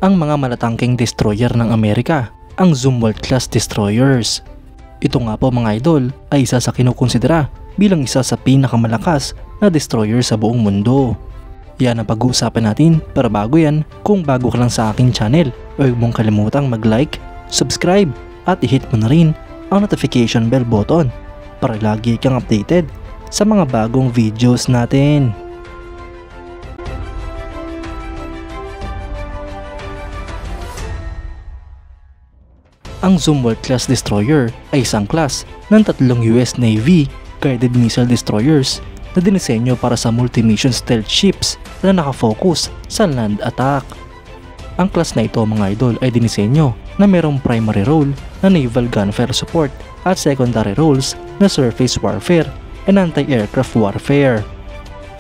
ang mga matatangking destroyer ng Amerika, ang Zumwalt-class destroyers. Ito nga po mga idol ay isa sa kinukonsidera bilang isa sa pinakamalakas na destroyer sa buong mundo. Yan ang pag-uusapan natin, pero bago yan, kung bago ka lang sa aking channel, huwag mong kalimutang mag-like, subscribe at i-hit mo na rin ang notification bell button para lagi kang updated sa mga bagong videos natin. Ang Zumwalt-class destroyer ay isang class ng tatlong US Navy guided missile destroyers na dinisenyo para sa multi-mission stealth ships na nakafocus sa land attack. Ang class na ito mga idol ay dinisenyo na mayroong primary role na naval gunfire support at secondary roles na surface warfare and anti-aircraft warfare.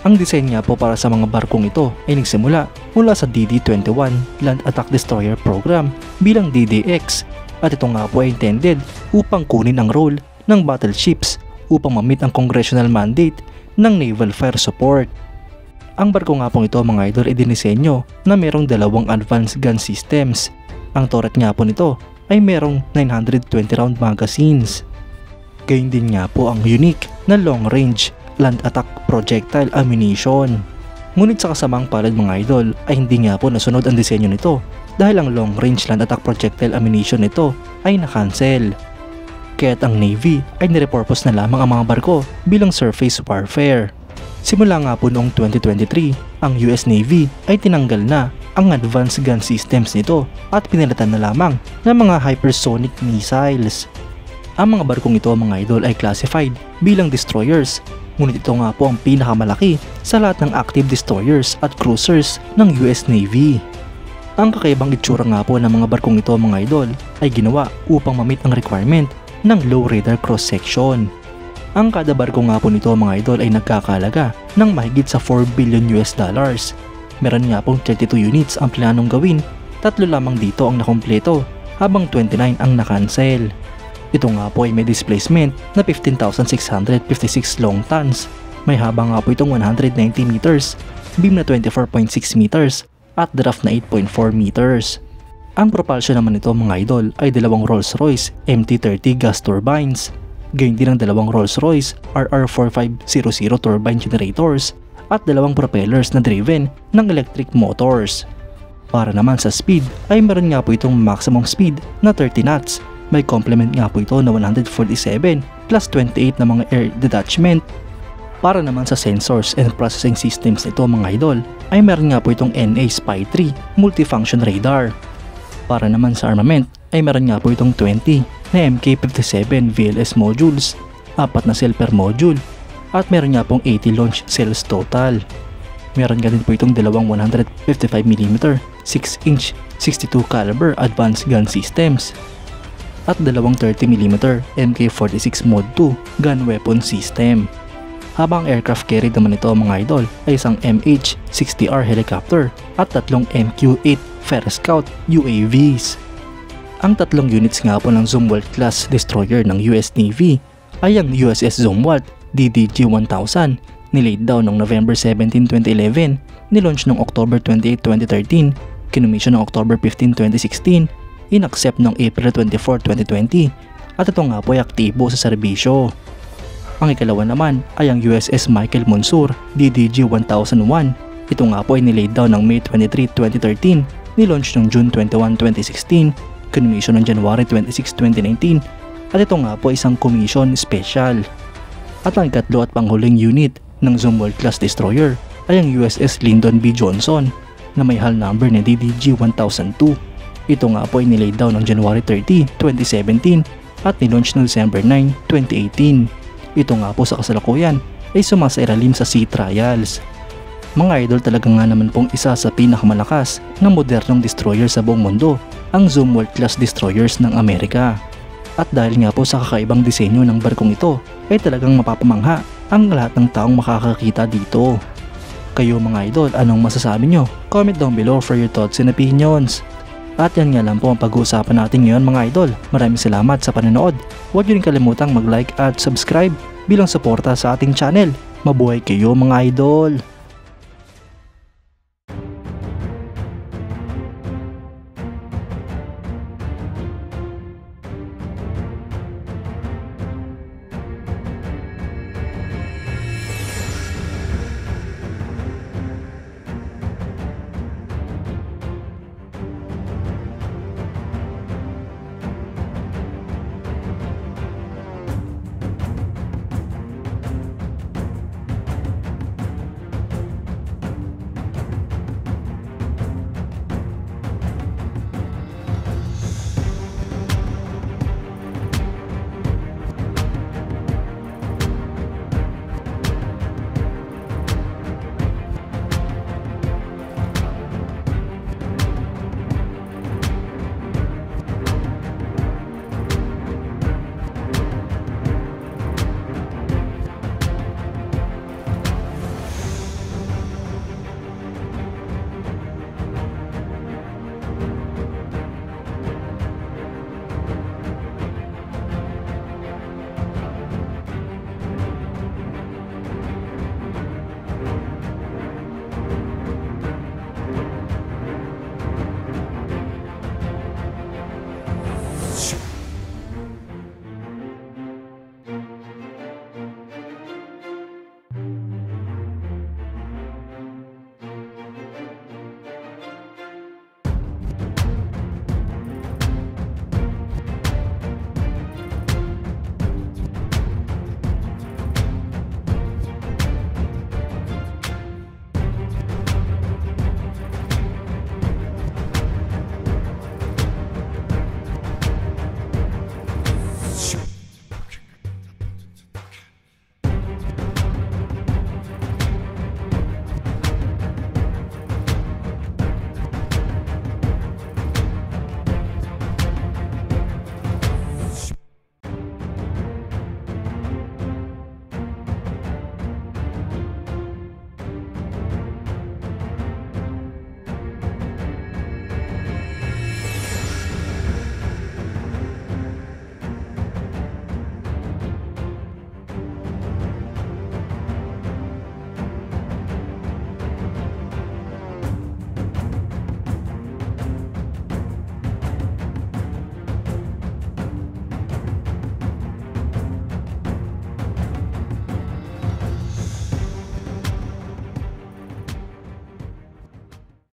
Ang design nga po para sa mga barkong ito ay nagsimula mula sa DD-21 Land Attack Destroyer Program bilang DDX, at ito nga po ay intended upang kunin ang role ng battleships upang ma-meet ang congressional mandate ng naval fire support. Ang barko nga pong ito mga idol ay dinisenyo na mayroong dalawang advanced gun systems. Ang turret nga po nito ay mayroong 920 round magazines. Gayun din nga po ang unique na long range land attack projectile ammunition. Ngunit sa kasamang palad mga idol ay hindi nga po nasunod ang disenyo nito dahil ang long range land attack projectile ammunition nito ay na-cancel. Kaya't ang Navy ay nirepurpose na lamang ang mga barko bilang surface warfare. Simula nga po noong 2023, ang US Navy ay tinanggal na ang advanced gun systems nito at pinalitan na lamang ng mga hypersonic missiles. Ang mga barkong ito mga idol ay classified bilang destroyers, ngunit ito nga po ang pinakamalaki sa lahat ng active destroyers at cruisers ng US Navy. Ang kakaibang itsura nga po ng mga barkong ito mga idol ay ginawa upang ma-meet ang requirement ng low radar cross section. Ang kada barko nga po nito mga idol ay nagkakalaga ng mahigit sa $4 billion. Meron nga pong 32 units ang planong gawin, 3 lamang dito ang nakompleto habang 29 ang na-cancel. Ito nga po ay may displacement na 15,656 long tons, may haba nga po itong 190 meters, beam na 24.6 meters at draft na 8.4 meters. Ang propulsion naman nito mga idol ay dalawang Rolls-Royce MT-30 gas turbines. Gayon din ang dalawang Rolls-Royce RR4500 turbine generators at dalawang propellers na driven ng electric motors. Para naman sa speed ay meron nga po itong maximum speed na 30 knots. May complement nga po ito na 147 plus 28 na mga air detachment. Para naman sa sensors and processing systems nito mga idol ay meron nga po itong NA Spy-3 multifunction radar. Para naman sa armament ay meron nga po itong 20 na MK57 VLS modules, 4 na cell per module at meron nga pong 80 launch cells total. Meron nga din po itong dalawang 155mm 6-inch 62 caliber advanced gun systems at dalawang 30mm MK46 Mod 2 gun weapon system. Habang aircraft carried naman ito mga idol ay isang MH-60R helicopter at tatlong MQ-8 Fair Scout UAVs. Ang tatlong units nga po ng Zumwalt-class destroyer ng US Navy ay ang USS Zumwalt DDG-1000, nilaid down noong November 17, 2011, nilaunch noong October 28, 2013, kinumission noong October 15, 2016, inaccept noong April 24, 2020 at ito nga po ay aktibo sa serbisyo. Ang ikalawa naman ay ang USS Michael Monsur DDG-1001. Ito nga po ay nilaid down ng May 23, 2013, nilaunch noong June 21, 2016, kinumission noong January 26, 2019 at ito nga po ay isang commission special. At ang ikatlo at panghuling unit ng Zumwalt-class destroyer ay ang USS Lyndon B. Johnson na may hull number na DDG-1002. Ito nga po ay nilaid down noong January 30, 2017 at nilaunch noong December 9, 2018. Ito nga po sa kasalukuyan ay sumasailalim sa sea trials. Mga idol, talaga nga naman pong isa sa pinakamalakas na modernong destroyer sa buong mundo, ang Zumwalt-class destroyers ng Amerika. At dahil nga po sa kakaibang disenyo ng barkong ito, ay talagang mapapamangha ang lahat ng taong makakakita dito. Kayo mga idol, anong masasabi nyo? Comment down below for your thoughts and opinions. At yan nga lang po ang pag-uusapan natin ngayon mga idol. Maraming salamat sa panonood. Huwag nyo rin kalimutang mag-like at subscribe bilang suporta sa ating channel. Mabuhay kayo mga idol!